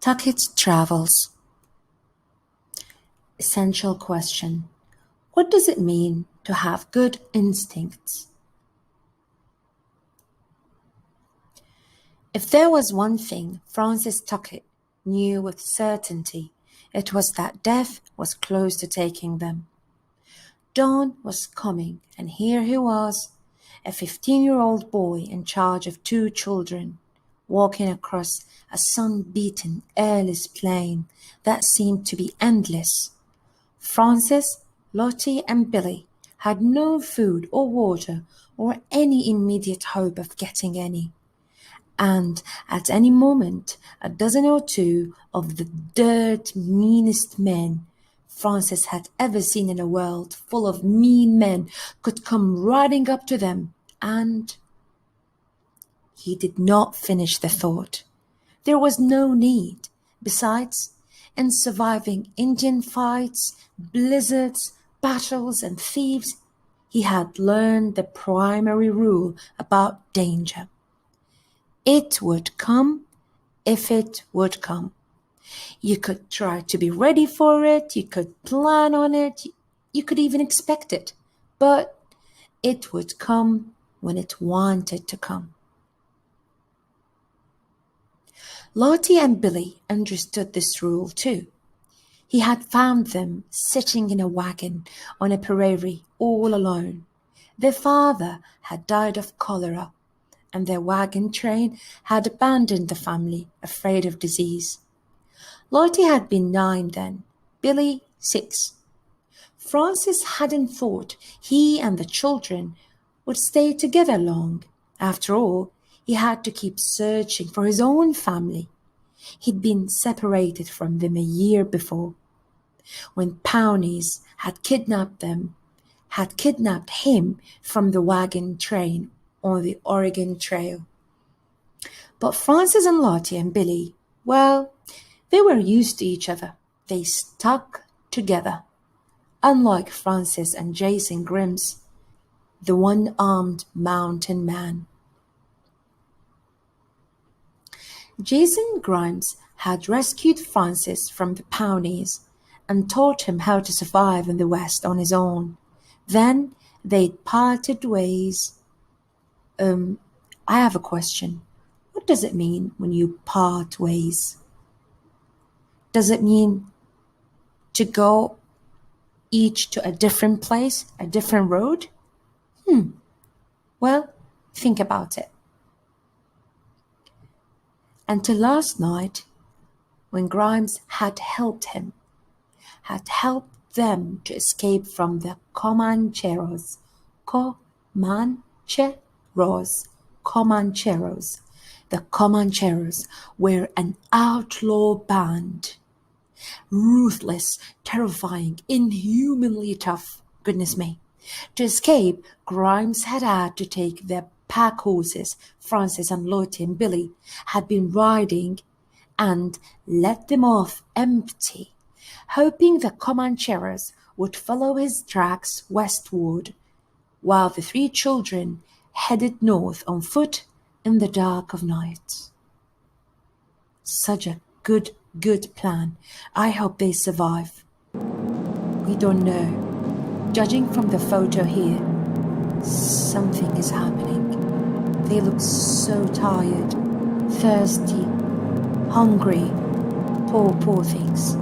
Tucket travels. Essential question. What does it mean to have good instincts? If there was one thing Francis Tucket knew with certainty, it was that death was close to taking them. Dawn was coming, and here he was, a 15-year-old boy in charge of 2 children, walking across a sun-beaten, airless plain that seemed to be endless. Francis, Lottie, and Billy had no food or water or any immediate hope of getting any. And at any moment, a dozen or 2 of the dirt meanest men Francis had ever seen in a world full of mean men could come riding up to them, and he did not finish the thought. There was no need. Besides, in surviving Indian fights, blizzards, battles, and thieves, he had learned the primary rule about danger. It would come if it would come. You could try to be ready for it, you could plan on it, you could even expect it, but it would come when it wanted to come. Lottie and Billy understood this rule too. He had found them sitting in a wagon on a prairie all alone. Their father had died of cholera, and their wagon train had abandoned the family, afraid of disease. Lottie had been 9 then, Billy 6. Francis hadn't thought he and the children would stay together long. After all, he had to keep searching for his own family. He'd been separated from them a year before, when Pawnees had kidnapped him from the wagon train on the Oregon Trail. But Francis and Lottie and Billy, well, they were used to each other. They stuck together. Unlike Francis and Jason Grimes, the one-armed mountain man. Jason Grimes had rescued Francis from the Pawnees and taught him how to survive in the West on his own. Then they'd parted ways. I have a question. What does it mean when you part ways? Does it mean to go each to a different place, a different road? Well, think about it. Until last night, when Grimes had helped them to escape from the Comancheros. The Comancheros were an outlaw band. Ruthless, terrifying, inhumanly tough. Goodness me. To escape, Grimes had to take their pack horses Francis and Lottie and Billy had been riding and let them off empty, hoping the Comancheros would follow his tracks westward, while the 3 children headed north on foot in the dark of night. Such a good plan. I hope they survive. We don't know. Judging from the photo here, something is happening. They look so tired, thirsty, hungry. Poor things.